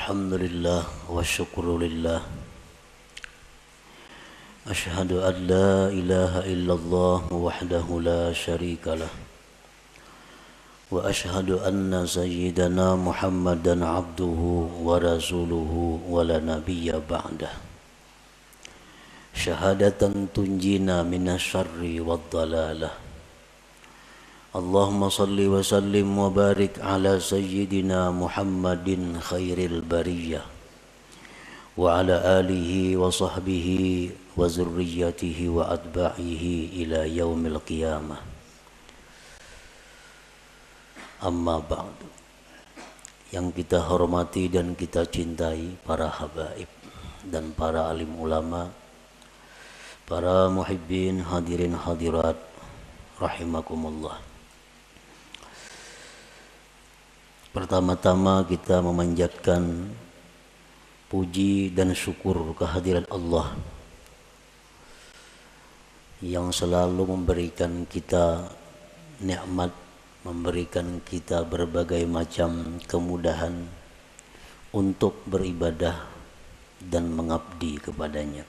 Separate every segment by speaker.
Speaker 1: Alhamdulillah wa syukurulillah. Ashhadu an la ilaha illallah wahdahu la syarikalah. Wa ashhadu anna sayyidana Muhammadan abduhu wa rasuluhu wa la nabiyya ba'dah. Syahadatan tunjina minasyarri wad dalalah. Allahumma salli wa sallim wa barik ala sayyidina Muhammadin khairil bariyah wa ala alihi wa sahbihi wa zurriyatihi wa atba'ihi ila yaumil qiyamah. Amma ba'du. Yang kita hormati dan kita cintai para habaib dan para alim ulama, para muhibbin hadirin hadirat rahimakumullah. Pertama-tama kita memanjatkan puji dan syukur kehadirat Allah yang selalu memberikan kita nikmat, memberikan kita berbagai macam kemudahan untuk beribadah dan mengabdi kepadanya.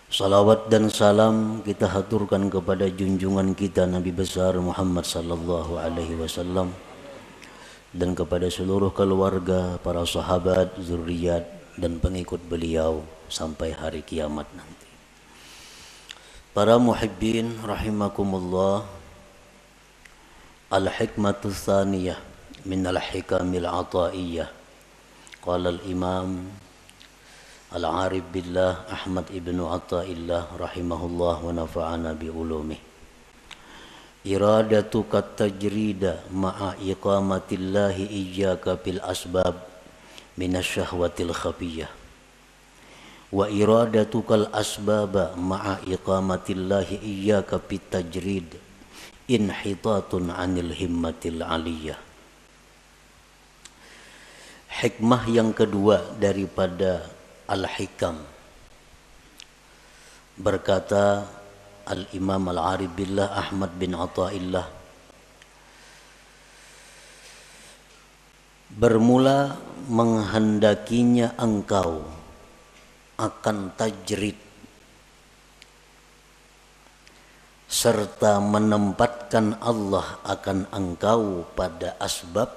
Speaker 1: Salawat dan salam kita haturkan kepada junjungan kita Nabi besar Muhammad sallallahu alaihi wasallam dan kepada seluruh keluarga, para sahabat, zuriat dan pengikut beliau sampai hari kiamat nanti. Para muhibbin rahimakumullah, al-hikmatu tsaniyah min al-hikamil ataiyah. Qala al-imam al-arif billah Ahmad ibnu Athaillah rahimahullah wa nafa'ana bi ulumih. Iradatuka tajrida ma'a iqamatillahi iyyaka bil asbab minasyahwatil khafiyah wa iradatukal asbaba ma'a iqamatillahi iyyaka bit tajrid inhitatun anil himmatil aliyah. Hikmah yang kedua daripada al-hikam, berkata Al-Imam Al-Arif Billah Ahmad bin Athaillah, bermula menghendakinya engkau akan tajrid serta menempatkan Allah akan engkau pada asbab,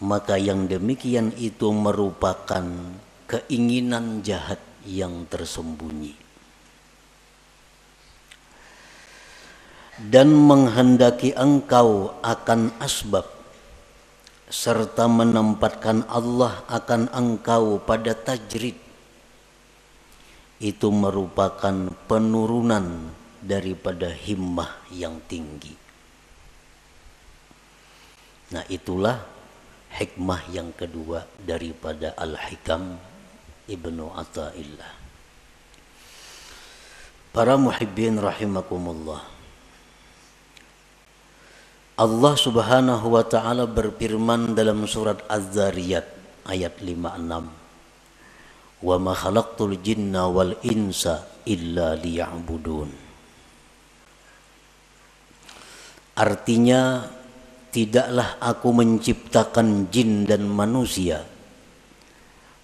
Speaker 1: maka yang demikian itu merupakan keinginan jahat yang tersembunyi. Dan menghendaki engkau akan asbab serta menempatkan Allah akan engkau pada tajrid, itu merupakan penurunan daripada himmah yang tinggi. Nah, itulah hikmah yang kedua daripada Al-Hikam Ibnu Athaillah. Para muhibbin rahimakumullah, Allah subhanahu wa ta'ala berfirman dalam surat Az-Zariyat ayat 56, wa ma khalaqtul jinna wal insa illa liya'budun. Artinya, tidaklah aku menciptakan jin dan manusia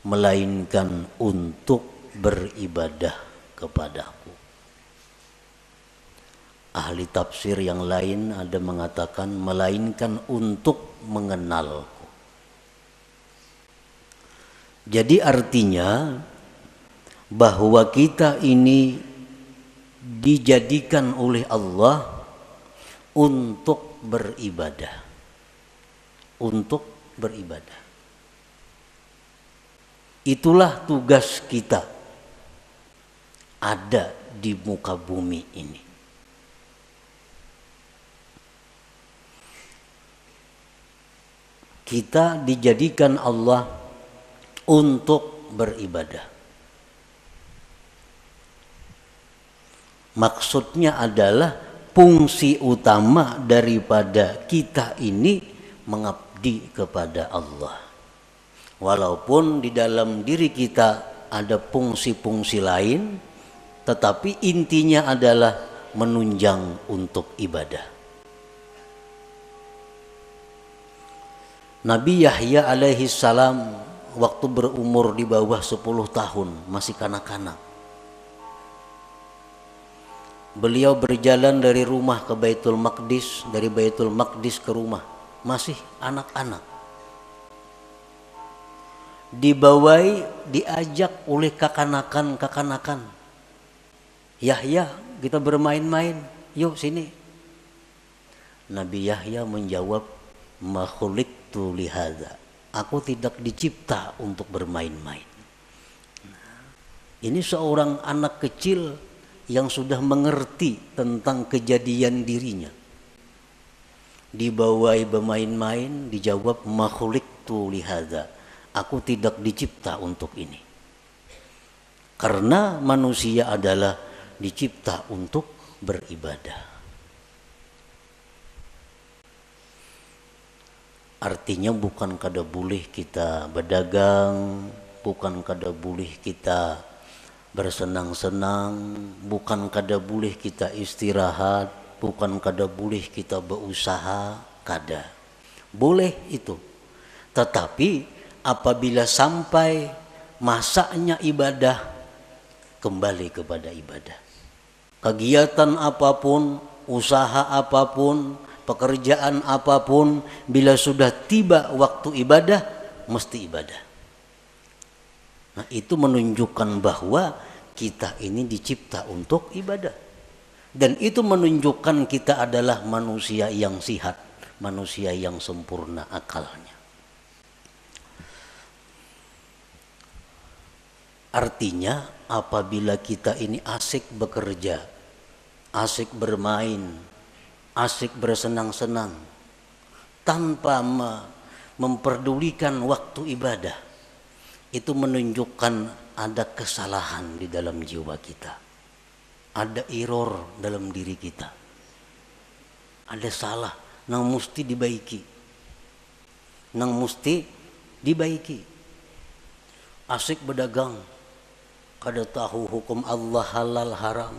Speaker 1: melainkan untuk beribadah kepadaku. Ahli tafsir yang lain ada mengatakan melainkan untuk mengenalku. Jadi artinya bahwa kita ini dijadikan oleh Allah untuk beribadah. Untuk beribadah. Itulah tugas kita ada di muka bumi ini. Kita dijadikan Allah untuk beribadah. Maksudnya adalah fungsi utama daripada kita ini mengabdi kepada Allah. Walaupun di dalam diri kita ada fungsi-fungsi lain, tetapi intinya adalah menunjang untuk ibadah. Nabi Yahya alaihi salam waktu berumur di bawah 10 tahun, masih kanak-kanak. Beliau berjalan dari rumah ke Baitul Maqdis, dari Baitul Maqdis ke rumah, masih anak-anak. Dibawai, diajak oleh kakanakan. Yahya, kita bermain-main, yuk sini. Nabi Yahya menjawab, ma khuliqtu lihadza. Aku tidak dicipta untuk bermain-main. Ini seorang anak kecil yang sudah mengerti tentang kejadian dirinya. Dibawai bermain-main, dijawab ma khuliqtu lihadza. Aku tidak dicipta untuk ini. Karena manusia adalah dicipta untuk beribadah. Artinya bukan kada boleh kita berdagang, bukan kada boleh kita bersenang-senang, bukan kada boleh kita istirahat, bukan kada boleh kita berusaha, kada. Boleh itu. Tetapi apabila sampai masanya ibadah, kembali kepada ibadah. Kegiatan apapun, usaha apapun, pekerjaan apapun, bila sudah tiba waktu ibadah, mesti ibadah. Nah, itu menunjukkan bahwa kita ini dicipta untuk ibadah. Dan itu menunjukkan kita adalah manusia yang sihat, manusia yang sempurna akalnya. Artinya apabila kita ini asik bekerja, asik bermain, asik bersenang-senang, tanpa memperdulikan waktu ibadah, itu menunjukkan ada kesalahan di dalam jiwa kita. Ada error dalam diri kita. Ada salah, nang mesti dibaiki. Asik berdagang, kada tahu hukum Allah halal haram.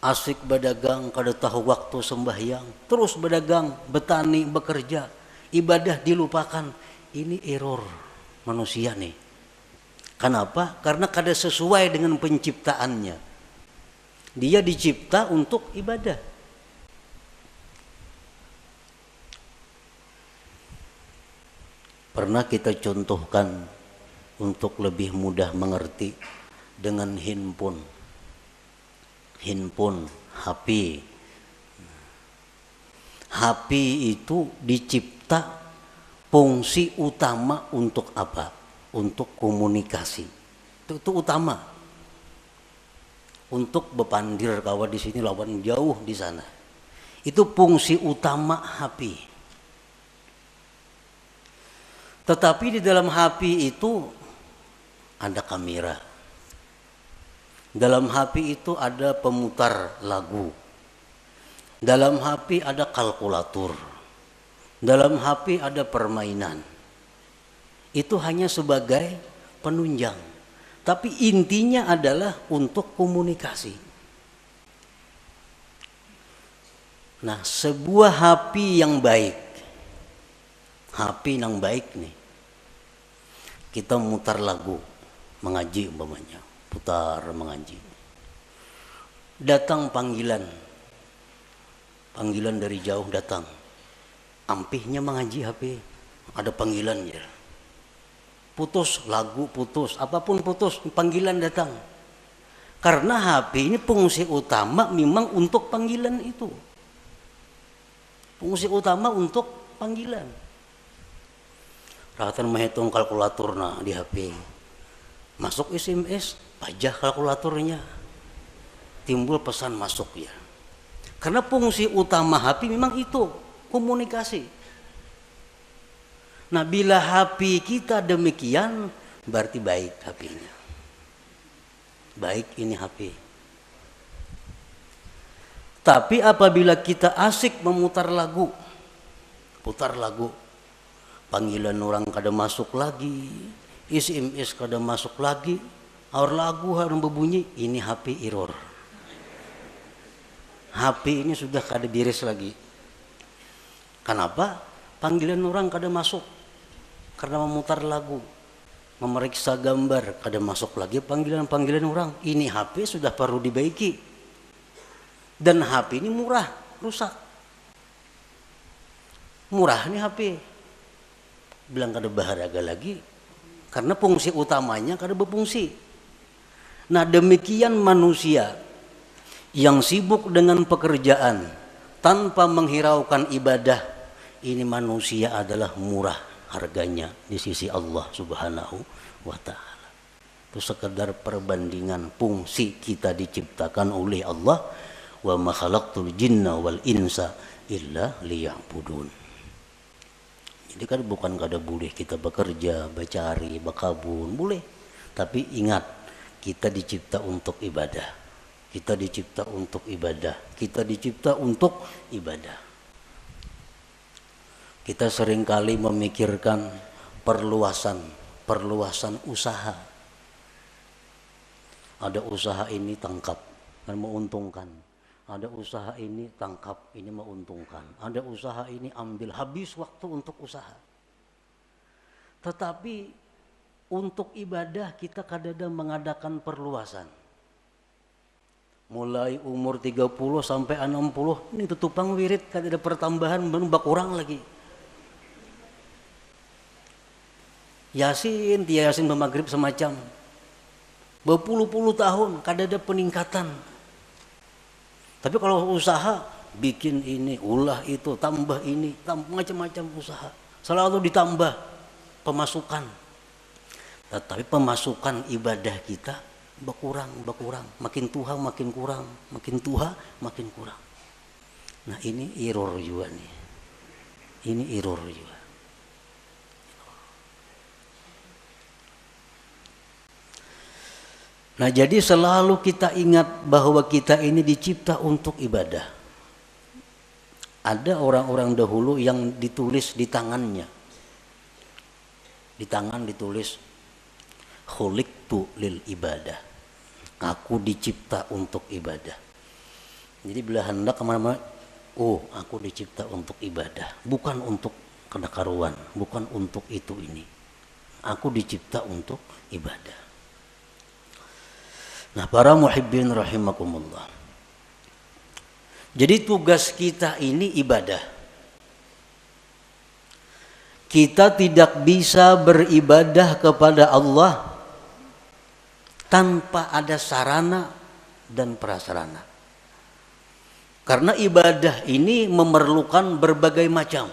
Speaker 1: Asik berdagang, kada tahu waktu sembahyang. Terus berdagang, bertani, bekerja, ibadah dilupakan. Ini error manusia nih. Kenapa? Karena kada sesuai dengan penciptaannya. Dia dicipta untuk ibadah. Pernah kita contohkan untuk lebih mudah mengerti dengan handphone, HP. HP itu dicipta fungsi utama untuk apa? Untuk komunikasi. Itu utama. Untuk bepandir kawan di sini lawan jauh di sana. Itu fungsi utama HP. Tetapi di dalam HP itu ada kamera. Dalam HP itu ada pemutar lagu. Dalam HP ada kalkulator. Dalam HP ada permainan. Itu hanya sebagai penunjang. Tapi intinya adalah untuk komunikasi. Nah, sebuah HP yang baik, HP yang baik nih, kita mutar lagu, mengaji umpamanya, putar mengaji. Datang panggilan dari jauh datang, ampihnya mengaji HP, ada panggilan ya. Putus lagu, putus apapun putus, panggilan datang. Karena HP ini fungsi utama memang untuk panggilan itu. Fungsi utama untuk panggilan. Rahatan menghitung kalkulator di HP. Masuk SMS, pajah kalkulatornya. Timbul pesan masuk ya. Karena fungsi utama HP memang itu, komunikasi. Nah, bila HP kita demikian, berarti baik HP-nya. Baik ini HP. Tapi apabila kita asik memutar lagu, putar lagu, panggilan orang kada masuk lagi, SMS kada masuk lagi, aur lagu harus berbunyi, ini HP error. HP ini sudah kada beres lagi. Kenapa? Panggilan orang kada masuk. karena memutar lagu, memeriksa gambar, kadang masuk lagi panggilan-panggilan orang. Ini HP sudah perlu dibaiki. Dan HP ini murah, rusak. Murah nih HP. Bilang kada berharga lagi, karena fungsi utamanya kada berfungsi. Nah demikian manusia yang sibuk dengan pekerjaan tanpa menghiraukan ibadah, ini manusia adalah murah harganya di sisi Allah Subhanahu wa ta'ala. Itu sekedar perbandingan fungsi kita diciptakan oleh Allah. Wa ma khalaqtul jinna wal insa illa liya'budun. Jadi kan bukan kada boleh kita bekerja, bercari, berkabun, boleh. Tapi ingat, kita dicipta untuk ibadah. Kita dicipta untuk ibadah. Kita dicipta untuk ibadah. Kita seringkali memikirkan perluasan usaha. Ada usaha ini tangkap, kan menguntungkan. Ada usaha ini tangkap, ini menguntungkan. Ada usaha ini ambil, habis waktu untuk usaha. Tetapi untuk ibadah kita kadang-kadang mengadakan perluasan. Mulai umur 30 sampai 60, ini tutupang wirid, kan ada pertambahan, menambah kurang lagi. Yasin, tiya Yasin bermaghrib semacam. Berpuluh-puluh tahun, kadang ada peningkatan. Tapi kalau usaha, bikin ini, ulah itu, tambah ini, macam-macam usaha. Selalu ditambah pemasukan. Tetapi pemasukan ibadah kita berkurang. Makin tua makin kurang, makin tua makin kurang. Nah ini error juga nih. Ini error juga. Nah jadi selalu kita ingat bahwa kita ini dicipta untuk ibadah. Ada orang-orang dahulu yang ditulis di tangannya. Di tangan ditulis khuliqtu lil ibadah. Aku dicipta untuk ibadah. Jadi bila hendak kemana-mana, oh aku dicipta untuk ibadah. Bukan untuk kedakaruan, bukan untuk itu ini. Aku dicipta untuk ibadah. Nah para muhibbin rahimakumullah. Jadi tugas kita ini ibadah. Kita tidak bisa beribadah kepada Allah tanpa ada sarana dan prasarana. Karena ibadah ini memerlukan berbagai macam.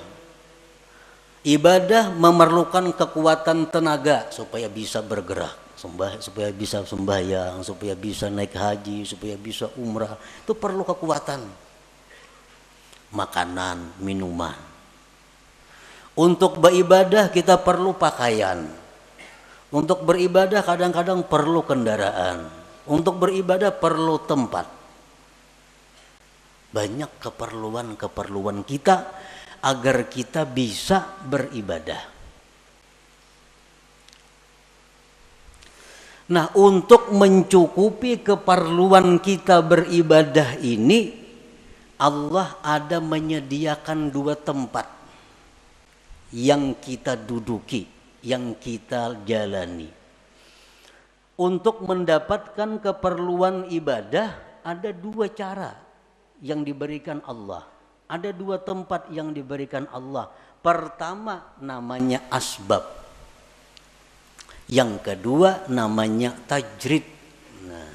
Speaker 1: Ibadah memerlukan kekuatan tenaga supaya bisa bergerak. Supaya bisa sembahyang, supaya bisa naik haji, supaya bisa umrah, itu perlu kekuatan. Makanan, minuman. Untuk beribadah kita perlu pakaian. Untuk beribadah kadang-kadang perlu kendaraan. Untuk beribadah perlu tempat. Banyak keperluan kita agar kita bisa beribadah. Nah untuk mencukupi keperluan kita beribadah ini, Allah ada menyediakan dua tempat yang kita duduki, yang kita jalani. Untuk mendapatkan keperluan ibadah ada dua cara yang diberikan Allah. Ada dua tempat yang diberikan Allah. Pertama namanya asbab. Yang kedua namanya tajrid. Nah,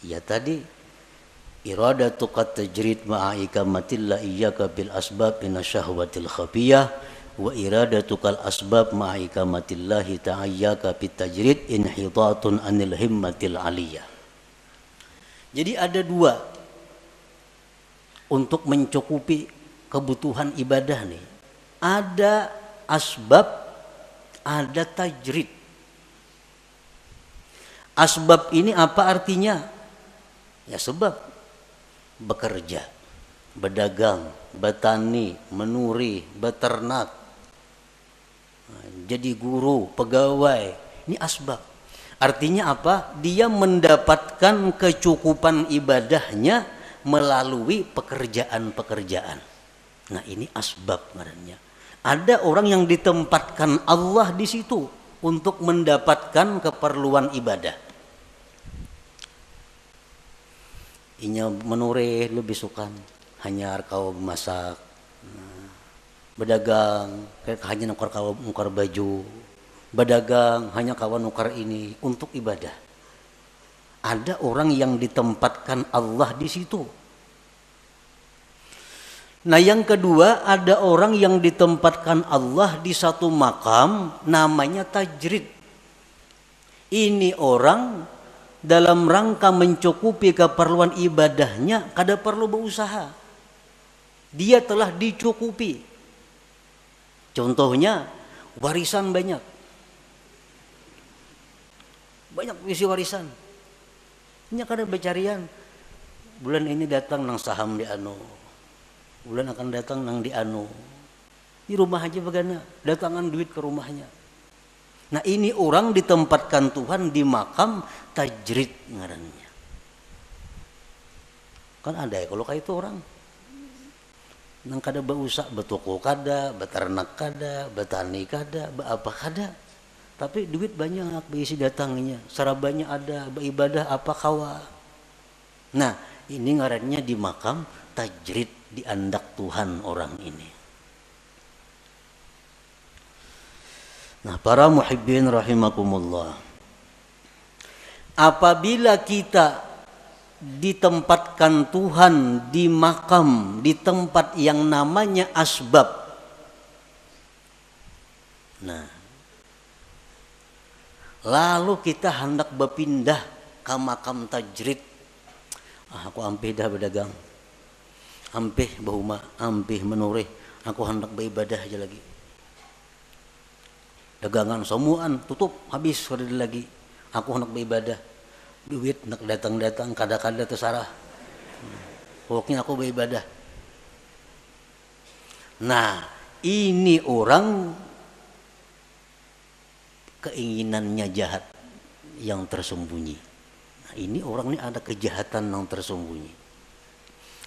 Speaker 1: ya tadi iradatuka tajrid ma'a ikamatillah iyyaka bil asbab minasyahwatil khafiyah wa iradatukal asbab ma'a ikamatillahi ta'ayyaka bit tajrid inhitatun anil himmatil aliyah. Jadi ada dua untuk mencukupi kebutuhan ibadah nih. Ada asbab, ada tajrid. Asbab ini apa artinya? Ya sebab bekerja, berdagang, bertani, menuri, beternak, jadi guru, pegawai. Ini asbab. Artinya apa? Dia mendapatkan kecukupan ibadahnya melalui pekerjaan-pekerjaan. Nah ini asbab namanya. Ada orang yang ditempatkan Allah di situ untuk mendapatkan keperluan ibadah. Inya menure lebih sukan, hanya kau masak, berdagang, kayak hanya nukar baju, berdagang hanya kawan nukar ini untuk ibadah. Ada orang yang ditempatkan Allah di situ. Nah yang kedua, ada orang yang ditempatkan Allah di satu makam namanya tajrid. Ini orang dalam rangka mencukupi keperluan ibadahnya kada perlu berusaha. Dia telah dicukupi. Contohnya warisan banyak. Banyak isi warisan. Ini kada becarian. Bulan ini datang nang saham di anu. Bulan akan datang nang di anu. Di rumah aja bagana, datangan duit ke rumahnya. Nah ini orang ditempatkan Tuhan di makam tajrid ngarannya. Kan ada ya kalau kayak itu orang. Nang kada bausak betoko kada, beternak kada, betani kada, apa kada. Tapi duit banyak beisi datangnya. Sarabanya ada, beribadah apa kawa. Nah ini ngarannya di makam tajrid, diandak Tuhan orang ini. Nah para muhibbin rahimakumullah, apabila kita ditempatkan Tuhan di makam, di tempat yang namanya asbab, nah lalu kita hendak berpindah ke makam tajrid. Aku ampih dah berdagang, ampih bahuma, ampih menurih, aku hendak beribadah aja lagi. Dagangan semuaan tutup habis sudah lagi. Aku hendak beribadah. Duit nak datang-datang kada-kada tersarah. Pokoknya aku beribadah. Nah, ini orang keinginannya jahat yang tersembunyi. Nah, ini orang ini ada kejahatan yang tersembunyi.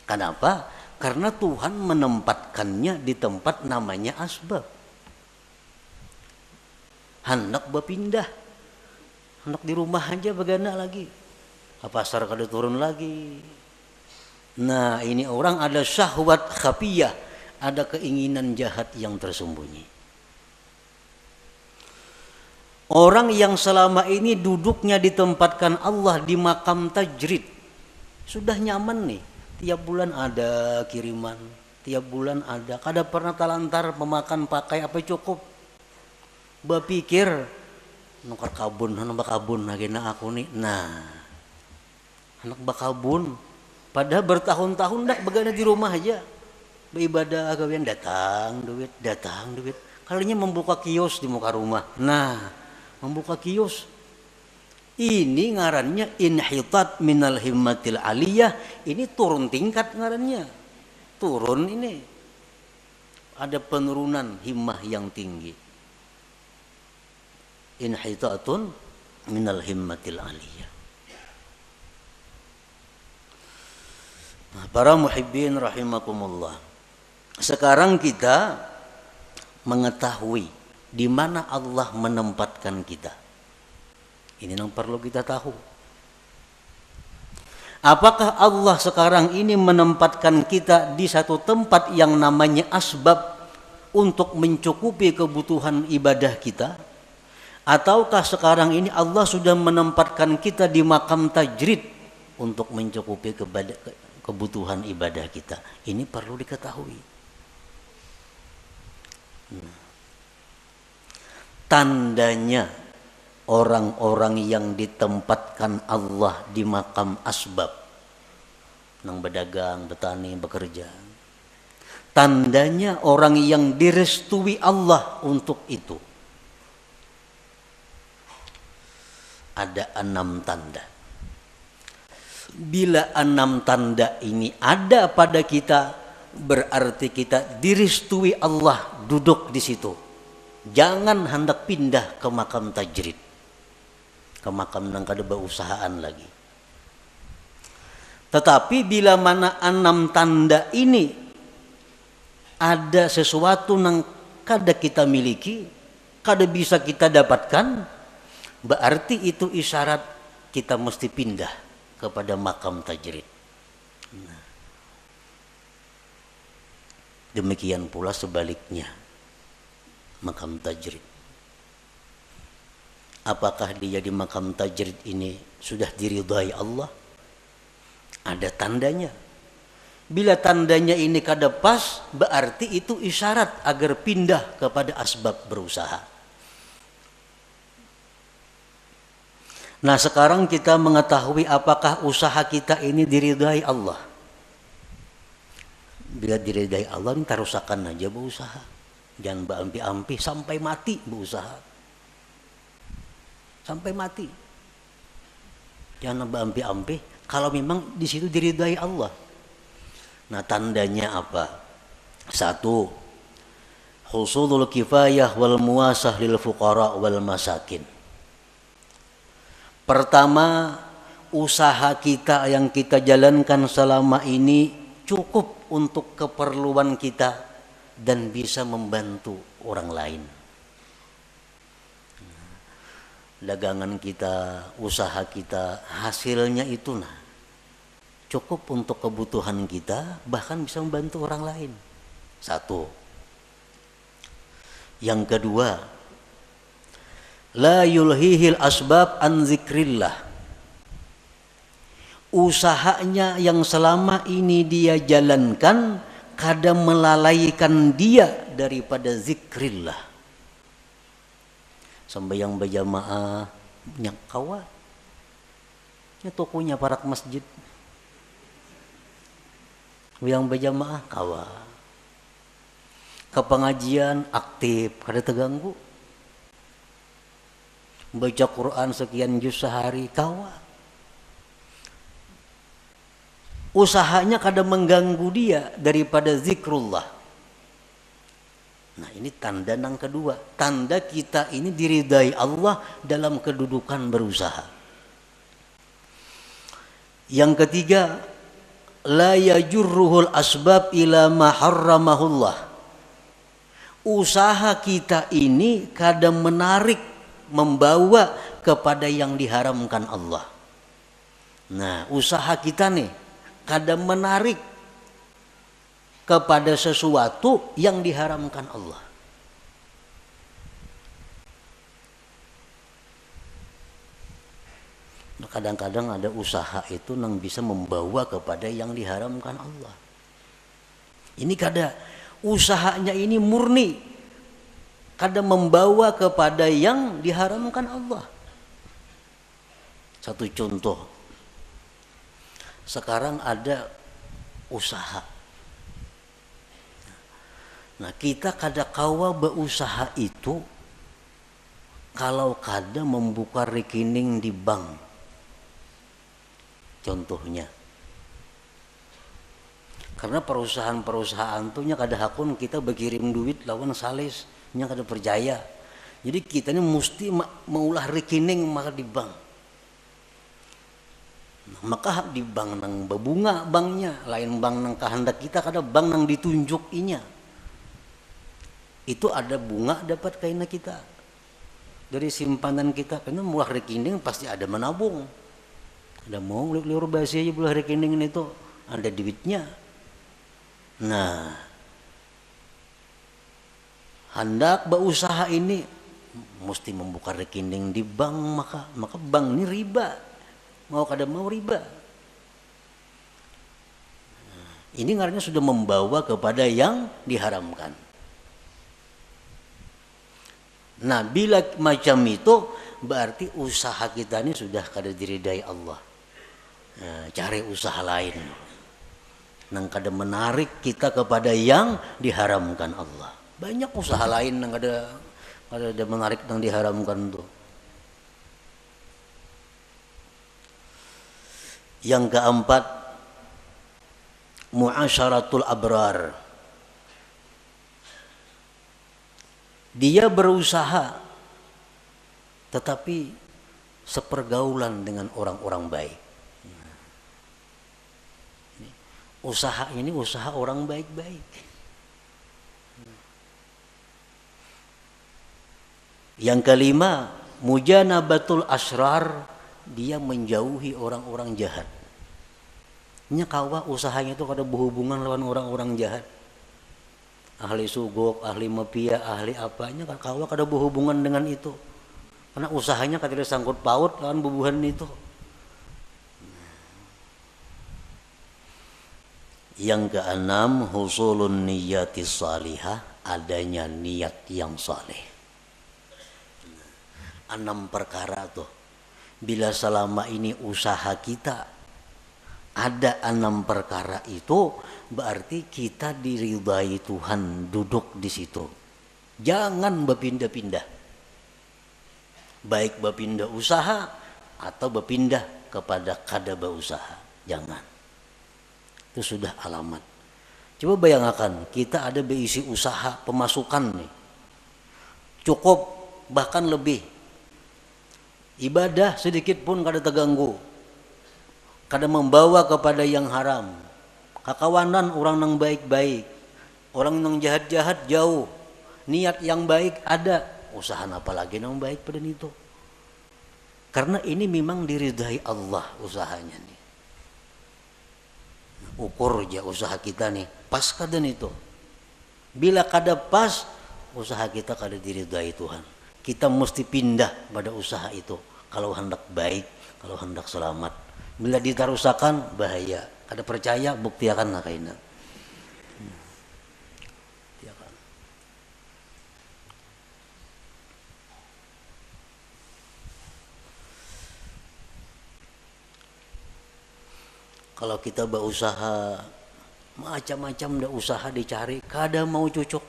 Speaker 1: Kenapa? Karena Tuhan menempatkannya di tempat namanya asbab. Hendak berpindah, hendak di rumah aja bagana lagi, pasar kada turun lagi. Nah ini orang ada syahwat khafiyah, ada keinginan jahat yang tersembunyi. Orang yang selama ini duduknya ditempatkan Allah di makam tajrid, sudah nyaman nih, tiap bulan ada kiriman, tiap bulan ada, kada pernah talantar memakan pakai apa cukup. Berpikir nukar kabun, anak bakabun lagi na aku nih. Nah, anak bakabun, padahal bertahun-tahun dak begana di rumah aja, beribadah agawian datang duit. Kalinya membuka kios di muka rumah. Nah, membuka kios. Ini ngarannya inhitat minal himmatil aliyah. Ini turun tingkat ngarannya. Turun ini. Ada penurunan himmah yang tinggi. Inhitatun minal himmatil aliyah. Nah, para muhibbin rahimakumullah. Sekarang kita mengetahui di mana Allah menempatkan kita. Ini yang perlu kita tahu. Apakah Allah sekarang ini menempatkan kita di satu tempat yang namanya asbab untuk mencukupi kebutuhan ibadah kita? Ataukah sekarang ini Allah sudah menempatkan kita di makam tajrid untuk mencukupi kebutuhan ibadah kita? Ini perlu diketahui. Tandanya orang-orang yang ditempatkan Allah di makam asbab, nang berdagang, bertani, bekerja, tandanya orang yang direstui Allah untuk itu. Ada 6 tanda. Bila 6 tanda ini ada pada kita, berarti kita direstui Allah duduk di situ. Jangan hendak pindah ke makam tajrid, ke makam nang kada berusahaan lagi. Tetapi bila mana 6 tanda ini ada sesuatu nang kada kita miliki, kada bisa kita dapatkan, berarti itu isyarat kita mesti pindah kepada makam tajrid. Nah, demikian pula sebaliknya, makam tajrid. Apakah dia di makam tajrid ini sudah diridhai Allah? Ada tandanya. Bila tandanya ini kada pas, berarti itu isyarat agar pindah kepada asbab berusaha. Nah, sekarang kita mengetahui apakah usaha kita ini diridhai Allah. Bila diridhai Allah, ini tarusakan aja berusaha. Jangan berampi-ampi sampai mati berusaha. Sampai mati. Jangan berampi-ampi kalau memang di situ diridhai Allah. Nah, tandanya apa? 1. Husulul kifayah wal muasah lil fuqara wal masakin. Pertama, usaha kita yang kita jalankan selama ini cukup untuk keperluan kita dan bisa membantu orang lain. Dagangan kita, usaha kita, hasilnya itu cukup untuk kebutuhan kita, bahkan bisa membantu orang lain. 1. Yang kedua, la yulhihil asbab an zikrillah. Usahanya yang selama ini dia jalankan kadang melalaikan dia daripada zikrillah. Sembahyang berjamaah nyak kawa. Nya tokonya parak masjid. Yang berjamaah kawa. Ke pengajian aktif, kada terganggu. Baca Quran sekian juz sehari kawa. Usahanya kadang mengganggu dia daripada zikrullah. Nah, ini tanda yang kedua. Tanda kita ini diridai Allah dalam kedudukan berusaha. Yang ketiga, la yajurruhul asbab ila ma harramahullah. Usaha kita ini kadang menarik, membawa kepada yang diharamkan Allah. Nah, usaha kita nih kadang menarik kepada sesuatu yang diharamkan Allah. Nah, kadang-kadang ada usaha itu yang bisa membawa kepada yang diharamkan Allah. Ini kada usahanya ini murni, kadang membawa kepada yang diharamkan Allah. Satu contoh, sekarang ada usaha. Nah, kita kada kawa berusaha itu kalau kada membuka rekening di bank. Contohnya, karena perusahaan-perusahaan tuh nya kada hakun kita berkirim duit lawan sales nya kada percaya. Jadi kita ini mesti maulah rekening maka di bank. Nah, maka di bank nang berbunga banknya, lain bank nang kehendak kita, kada bank nang ditunjuk inya. Itu ada bunga dapat kaina kita dari simpanan kita, karena murah rekening pasti ada menabung. Ada mau liur basi aja bulah rekening itu ada duitnya. Nah, hendak berusaha ini mesti membuka rekening di bank, maka bank ini riba. Mau kada mau riba. Ini ngarannya sudah membawa kepada yang diharamkan. Nah, bila macam itu berarti usaha kita ini sudah kada diridai Allah. Nah, cari usaha lain nang kada menarik kita kepada yang diharamkan Allah. Banyak usaha lain nang kada menarik nang diharamkan tuh. Yang keempat, muasyaratul abrar. Dia berusaha tetapi sepergaulan dengan orang-orang baik. Usaha ini usaha orang baik-baik. Yang kelima, mujanabatul asrar, dia menjauhi orang-orang jahat. Nya kawa usahanya itu kada berhubungan lawan orang-orang jahat. Ahli sugok, ahli mafia, ahli apanya kan kawa kada berhubungan dengan itu. Karena usahanya kada sangkut paut lawan bubuhan itu. Yang keenam, husulun niyatis salihah, adanya niat yang saleh. 6 perkara tuh. Bila selama ini usaha kita ada 6 perkara itu, berarti kita diridai Tuhan duduk di situ. Jangan berpindah-pindah. Baik berpindah usaha atau berpindah kepada kada berusaha. Jangan. Itu sudah alamat. Coba bayangkan, kita ada berisi usaha pemasukan nih. Cukup, bahkan lebih. Ibadah sedikit pun kada terganggu. Kada membawa kepada yang haram. Kakawanan orang yang baik-baik. Orang yang jahat-jahat jauh. Niat yang baik ada. Usaha apa lagi yang baik pada itu. Karena ini memang diridai Allah usahanya nih. Ukur aja usaha kita nih, pas kada itu. Bila kada pas, usaha kita kada diridai Tuhan. Kita mesti pindah pada usaha itu. Kalau hendak baik, kalau hendak selamat. Bila ditarusakan, bahaya. Kada percaya, buktiakan lah kaina. Kalau kita berusaha macam-macam dah usaha dicari, kada mau cocok.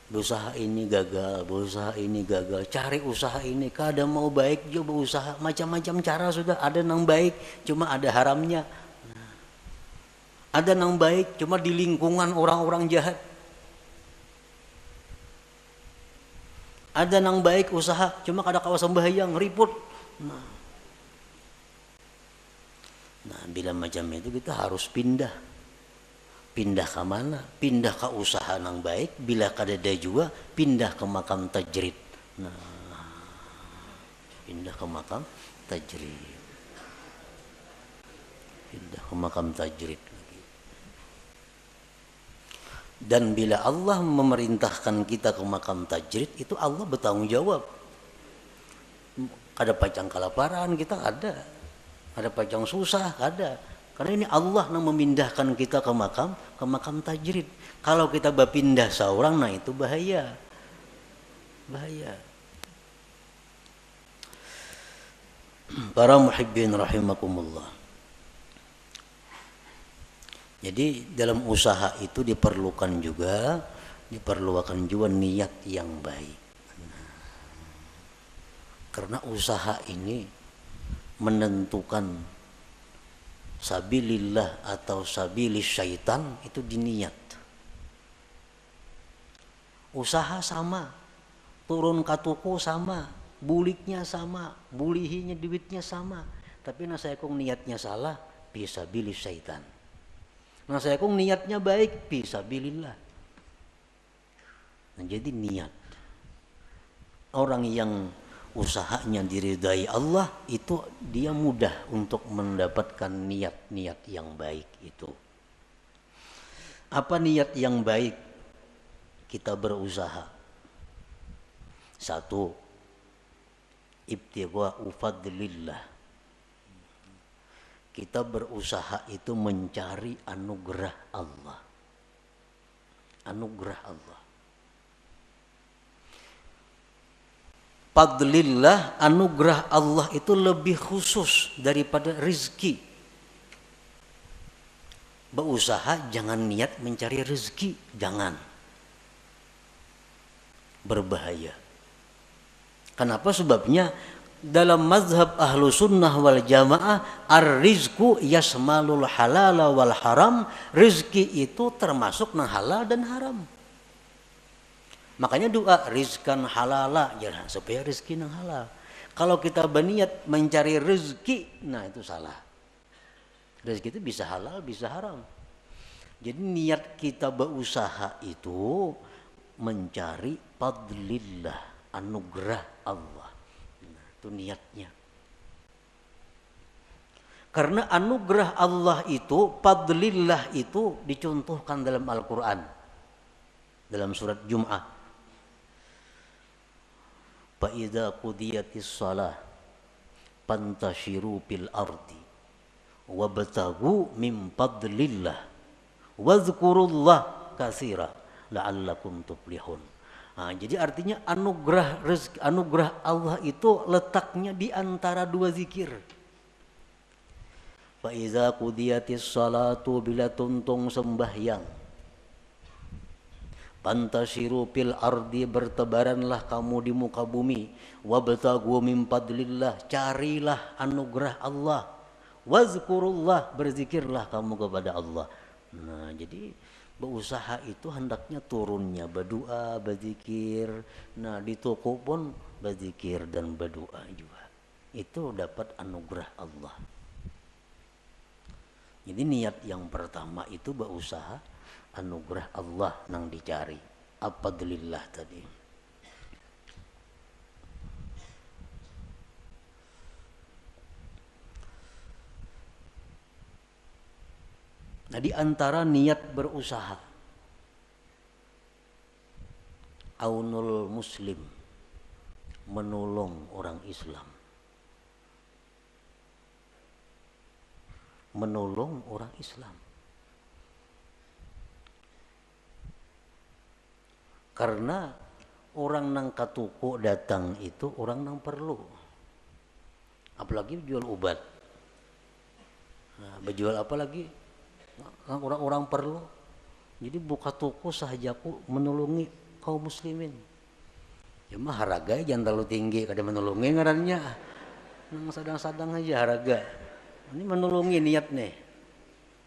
Speaker 1: Berusaha ini gagal, berusaha ini gagal, cari usaha ini kada mau baik juga berusaha, macam-macam cara sudah. Ada yang baik, cuma ada haramnya. Ada yang baik, cuma di lingkungan orang-orang jahat. Ada yang baik usaha, cuma kada kawasan bahayang, ribut. Nah, bila macam itu kita harus pindah. Pindah ke mana? Pindah ke usaha yang baik. Bila kadada juga, pindah ke makam tajrid. Nah, pindah ke makam tajrid. Pindah ke makam tajrid lagi. Dan bila Allah memerintahkan kita ke makam tajrid, itu Allah bertanggung jawab. Kada pacang kelaparan kita ada. Ada pacang susah, ada. Karena ini Allah yang memindahkan kita ke makam tajrid. Kalau kita berpindah seorang, nah itu bahaya. Bahaya. Para muhibbin rahimakumullah. Jadi dalam usaha itu diperlukan juga niat yang baik. Karena usaha ini menentukan sabilillah atau sabilis syaitan itu diniat. Usaha sama, turun katuku sama, buliknya sama, bulihinya duitnya sama. Tapi saya kong niatnya salah, fisabilis syaitan. Saya kong niatnya baik, fisabilillah. Nah, jadi niat. Orang yang usahanya diridai Allah itu dia mudah untuk mendapatkan niat-niat yang baik itu. Apa niat yang baik? Kita berusaha. 1. Ibtigha'u fadlillah. Kita berusaha itu mencari anugerah Allah. Anugerah Allah. Fadlillah, anugerah Allah itu lebih khusus daripada rezeki. Berusaha jangan niat mencari rezeki, jangan. Berbahaya. Kenapa? Sebabnya dalam mazhab ahlu sunnah wal jamaah, ar-rizku yasmalul halala wal haram. Rezeki itu termasuk yang halal dan haram. Makanya doa rizkan halala, jangan supaya rezeki yang halal. Kalau kita berniat mencari rezeki, nah itu salah. Rezeki itu bisa halal, bisa haram. Jadi niat kita berusaha itu mencari fadlillah, anugerah Allah. Nah, itu niatnya. Karena anugerah Allah itu, fadlillah itu dicontohkan dalam Al-Quran. Dalam surat Jum'ah. Fa'idha qudiyatis salah fantashiru fil ardi wabtaghu min fadlillah wazkurullah katsira la'allakum tuflihun. Nah, jadi artinya anugerah rezeki, anugerah Allah itu letaknya di antara dua zikir. Fa iza qudiyatis salatu, bila tuntung sembahyang, pantashiru fil ardi, bertebaranlah kamu di muka bumi, wabtaghu min fadlillah, carilah anugerah Allah, wazkurullah, berzikirlah kamu kepada Allah. Nah, jadi berusaha itu hendaknya turunnya berdoa, berzikir. Nah, di toko pun berzikir dan berdoa juga. Itu dapat anugerah Allah. Jadi niat yang pertama itu berusaha anugerah Allah nang dicari. Fadlillah tadi. Nah, di antara niat berusaha, aunul muslim, menolong orang Islam. Menolong orang Islam. Karena orang nang katuko datang itu orang nang perlu. Apalagi jual obat. Nah, berjual apa lagi? Orang-orang perlu. Jadi buka toko sahajaku menolongi kaum muslimin. Ya mah haraga jangan terlalu tinggi kada menolongi ngarannya. Nang sadang-sadang aja haraga. Ini menolongi niat nih.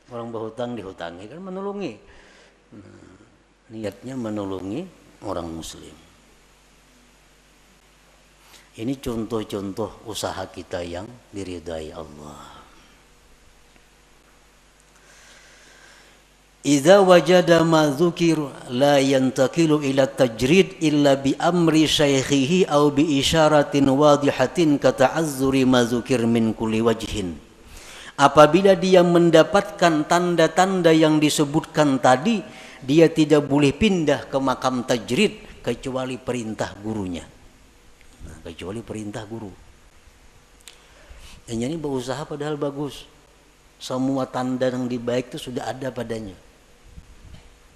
Speaker 1: Orang berhutang dihutangi kan menolongi. Niatnya menolongi orang muslim. Ini contoh-contoh usaha kita yang diridai Allah. Idza wajada ma dzukir la yantaqilu ila tajrid illa bi amri syaikhihi aw bi isyaratin wadihatin ka ta'azzuri ma dzukir min kulli wajhin. Apabila dia mendapatkan tanda-tanda yang disebutkan tadi, dia tidak boleh pindah ke makam tajrid kecuali perintah gurunya. Nah, kecuali perintah guru. Dan ini berusaha padahal bagus. Semua tanda yang baik itu sudah ada padanya.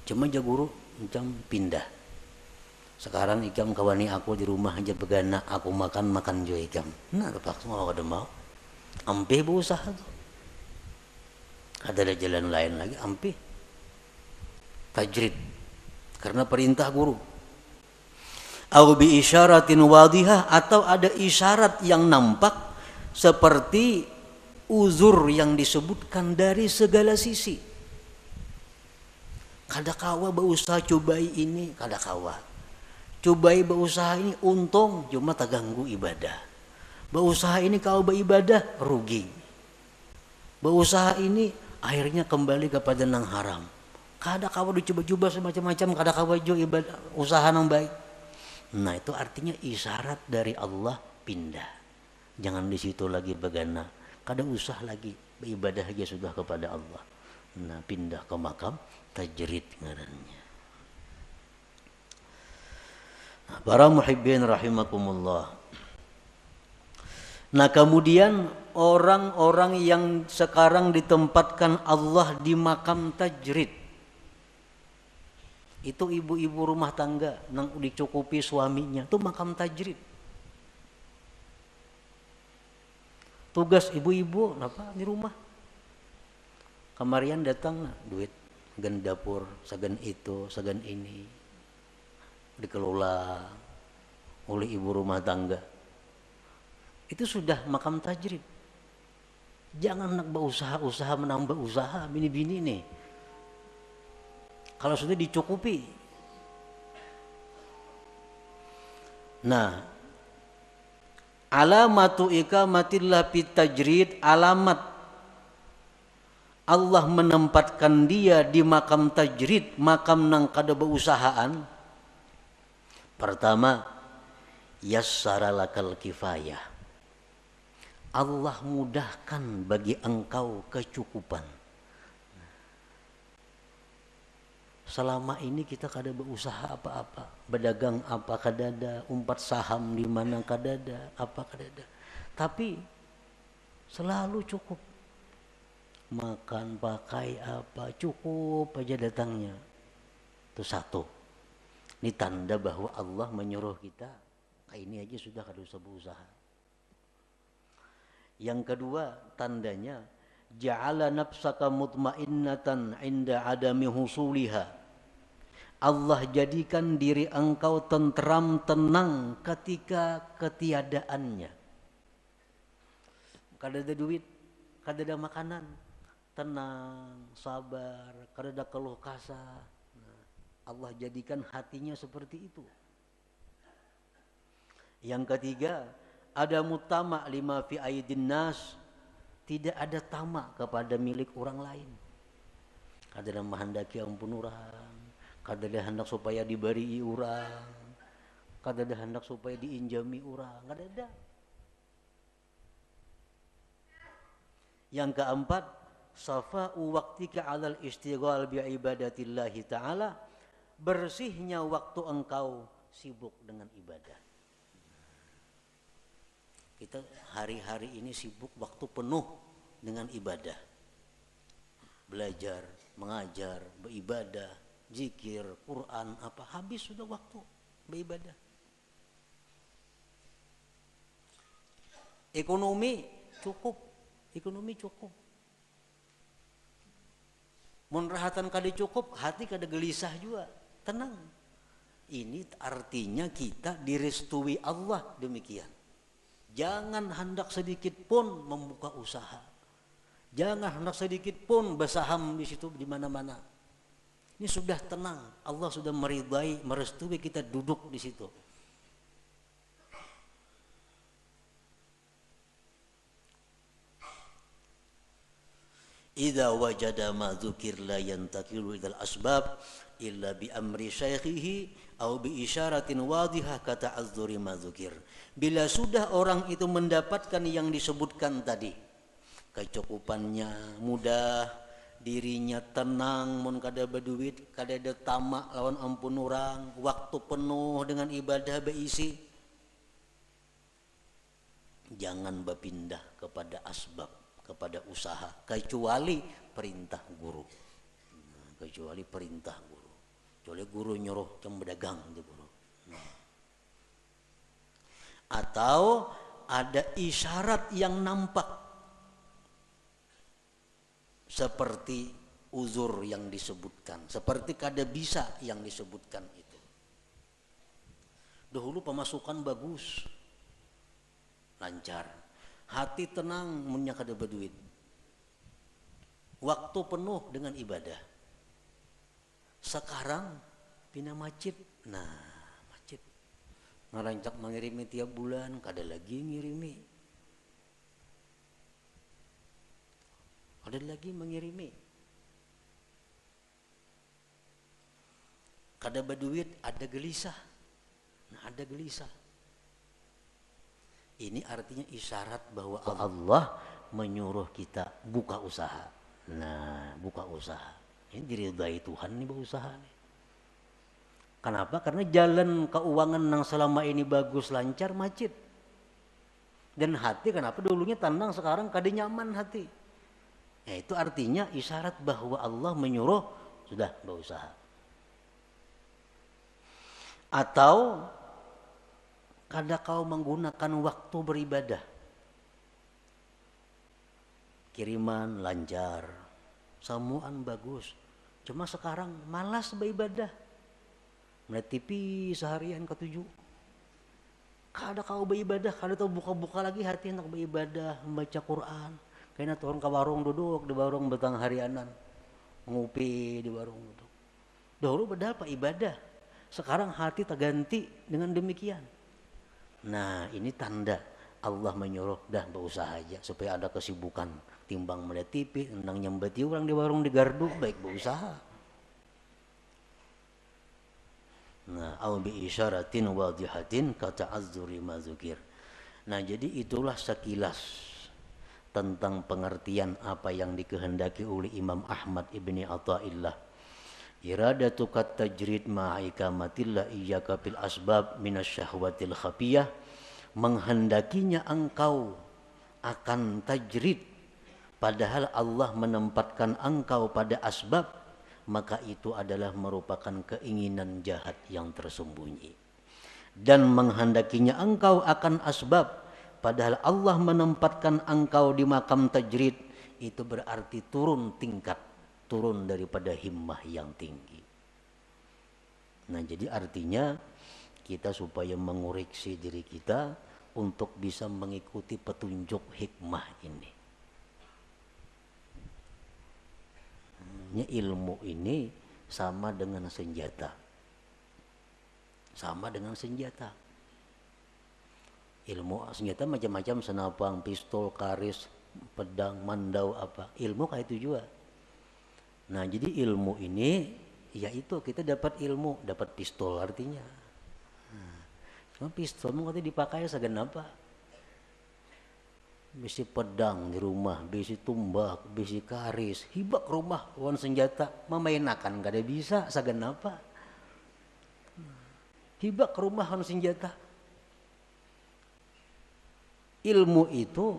Speaker 1: Cuma aja guru macam pindah. Sekarang ikam kawani aku di rumah aja begana, aku makan juga ikam. Nah, terpaksa mau ada mau. Ampe berusaha tuh. Ada jalan lain lagi, ampe tajrid karena perintah guru. Au bi isyaratin wadihah, atau ada isyarat yang nampak seperti uzur yang disebutkan dari segala sisi. Kada kawa berusaha cobai ini, kada kawa. Cobai berusaha ini untung cuma terganggu ibadah. Berusaha ini kau beribadah rugi. Berusaha ini akhirnya kembali kepada nang haram. Kada kawa dicoba-coba semacam-macam, kada kawa jo ibadah usaha nang baik. Nah, itu artinya isyarat dari Allah pindah. Jangan di situ lagi begana. Kada usah lagi beribadah aja sudah kepada Allah. Nah, pindah ke makam tajrid ngarannya. Nah, para muhibbin rahimakumullah. Nah, kemudian orang-orang yang sekarang ditempatkan Allah di makam tajrid, itu ibu-ibu rumah tangga yang dicukupi suaminya, itu makam tajrid. Tugas ibu-ibu apa di rumah? Kemarian datang duit, segan dapur, segan itu, segan ini, dikelola oleh ibu rumah tangga. Itu sudah makam tajrid. Jangan nak berusaha menambah usaha bini-bini nih. Kalau sudah dicukupi. Nah, alamatu ikamatillah fit tajrid, alamat Allah menempatkan dia di makam tajrid, makam nang kada beusahaan. Pertama, yassara lakal kifayah. Allah mudahkan bagi engkau kecukupan. Selama ini kita kada berusaha apa-apa, berdagang apa kadada, umpat saham di mana kadada, apa kadada. Tapi selalu cukup. Makan, pakai apa, cukup aja datangnya. Itu satu. Ini tanda bahwa Allah menyuruh kita, ini aja sudah kada usah berusaha. Yang kedua, tandanya ja'ala nafsaka mutmainnatan 'inda adami husuliha. Allah jadikan diri engkau tentram, tenang ketika ketiadaannya. Kada ada duit, kada ada makanan, tenang, sabar, kada ada keluh kesah. Nah, Allah jadikan hatinya seperti itu. Yang ketiga, ada mutama lima fi aidin nas, tidak ada tamak kepada milik orang lain. Kada ada menghendaki ampun orang, kada ada hendak supaya diberi orang, kada ada hendak supaya diinjami orang, kada ada. Yang keempat, safa'u waqtika 'alal istighal bi ibadatillahi ta'ala, bersihnya waktu engkau sibuk dengan ibadah. Kita hari-hari ini sibuk waktu penuh dengan ibadah. Belajar, mengajar, beribadah, zikir, Quran, apa, habis sudah waktu beribadah. Ekonomi cukup. Mun rahatan kada cukup, hati kada gelisah juga, tenang. Ini artinya kita direstui Allah demikian. Jangan hendak sedikit pun membuka usaha. Jangan hendak sedikit pun bersaham di situ di mana-mana. Ini sudah tenang. Allah sudah meridai, merestui kita duduk di situ. Idza wajada ma dzukir la yantaqilu ilal asbab illa bi amri syaikhihi au bi isyaratin wadihah kata azzuri ma dzukir. Bila sudah orang itu mendapatkan yang disebutkan tadi, kecukupannya mudah, dirinya tenang, mun kada berduit, kada ada tamak lawan ampun orang, waktu penuh dengan ibadah beisi, jangan berpindah kepada asbab, kepada usaha, kecuali perintah guru. Kecuali perintah guru. Kecuali guru nyuruh cem berdagang di guru. Atau ada isyarat yang nampak seperti uzur yang disebutkan, seperti kada bisa yang disebutkan itu. Dahulu pemasukan bagus, lancar, hati tenang, munnya kada berduit, waktu penuh dengan ibadah. Sekarang pina macet, macet, ngarancak mengirimi tiap bulan, kada lagi ngirimi, kada lagi mengirimi, kada berduit, ada gelisah, ada gelisah. Ini artinya isyarat bahwa Allah menyuruh kita buka usaha. Buka usaha. Ini diridai Tuhan nih berusaha nih. Kenapa? Karena jalan keuangan yang selama ini bagus, lancar, macet. Dan hati kenapa dulunya tenang, sekarang kada nyaman hati. Ya, itu artinya isyarat bahwa Allah menyuruh sudah berusaha. Atau kada kau menggunakan waktu beribadah. Kiriman lancar, samuan bagus. Cuma sekarang malas beribadah. Melihat TV seharian ke-7. Kada kau beribadah, kada tahu buka-buka lagi hati hendak beribadah, membaca Quran. Kayaknya turun ke warung duduk di warung betang harianan. Ngopi di warung duduk. Dahulu padahal pak ibadah. Sekarang hati terganti dengan demikian. Ini tanda Allah menyuruh dah berusaha aja supaya ada kesibukan, timbang melihat TV, tentang nyembati orang di warung di gardu, baik berusaha. Nah, au bi isyaratin wadihatin kata'azzuri ma dzukir. Nah, jadi itulah sekilas tentang pengertian apa yang dikehendaki oleh Imam Ahmad ibni Athaillah. Iradatu kat tajrid ma'ikamatillah iyyaka fil asbab minasyahwatil khafiyah, menghendakinya engkau akan tajrid padahal Allah menempatkan engkau pada asbab, maka itu adalah merupakan keinginan jahat yang tersembunyi. Dan menghendakinya engkau akan asbab padahal Allah menempatkan engkau di makam tajrid, itu berarti turun tingkat, turun daripada himmah yang tinggi. Nah, jadi artinya kita supaya mengoreksi diri kita untuk bisa mengikuti petunjuk hikmah ini. Ilmu ini sama dengan senjata. Sama dengan senjata. Ilmu senjata macam-macam, senapang, pistol, karis, pedang, mandau apa. Ilmu kayak itu juga. Nah, jadi ilmu ini yaitu kita dapat ilmu, dapat pistol artinya. Cuma pistol mungkin dipakai segenapa. Bisi pedang di rumah, bisi tumbak, bisi karis, hibak rumah wan senjata, memainakan gak ada bisa segenapa. Hibak rumah wan senjata. Ilmu itu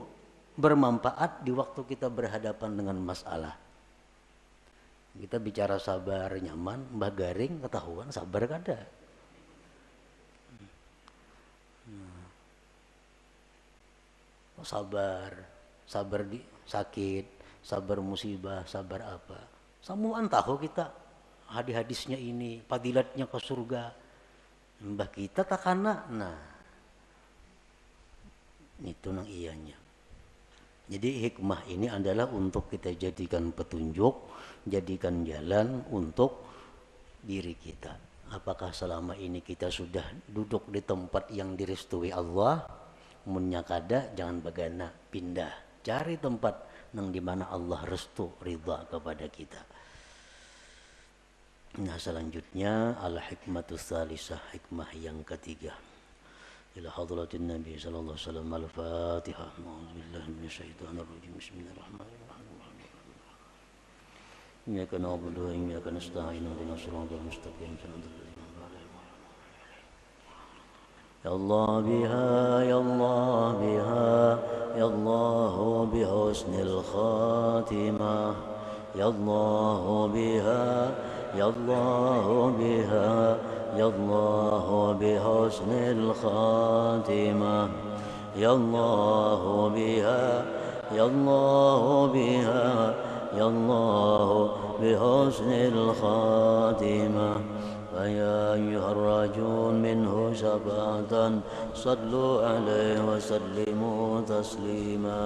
Speaker 1: bermanfaat di waktu kita berhadapan dengan masalah. Kita bicara sabar nyaman, Mbah Garing ketahuan sabar kada. Sabar di sakit, sabar musibah, sabar apa. Samuan tahu kita hadis-hadisnya ini, fadilatnya ke surga. Mbah kita takana, nah itu nang ianya. Jadi hikmah ini adalah untuk kita jadikan petunjuk, jadikan jalan untuk diri kita. Apakah selama ini kita sudah duduk di tempat yang direstui Allah? Munnya kada, jangan bagana, pindah, cari tempat nang dimana Allah restu ridha kepada kita. Nah, selanjutnya al-hikmatus salisah, hikmah yang ketiga. Ila hadratin Nabi sallallahu alaihi wasallam. Al-Fatihah. A'udzubillahi minasyaitonir rajim. Bismillahirrahmanirrahim. Iyyaka na'budu wa iyyaka nasta'in. Ihdinas siratal mustaqim. Ya Allah biha, ya Allah biha, ya Allah bihusnil khatimah. Ya Allah biha, ya Allah biha, ya Allah bihusnil khatimah. Ya Allah biha, ya Allah biha, ya Allah bihusnil khatimah. فيا أيها الراجون منه شفاعة صلوا عليه وسلموا تسليما.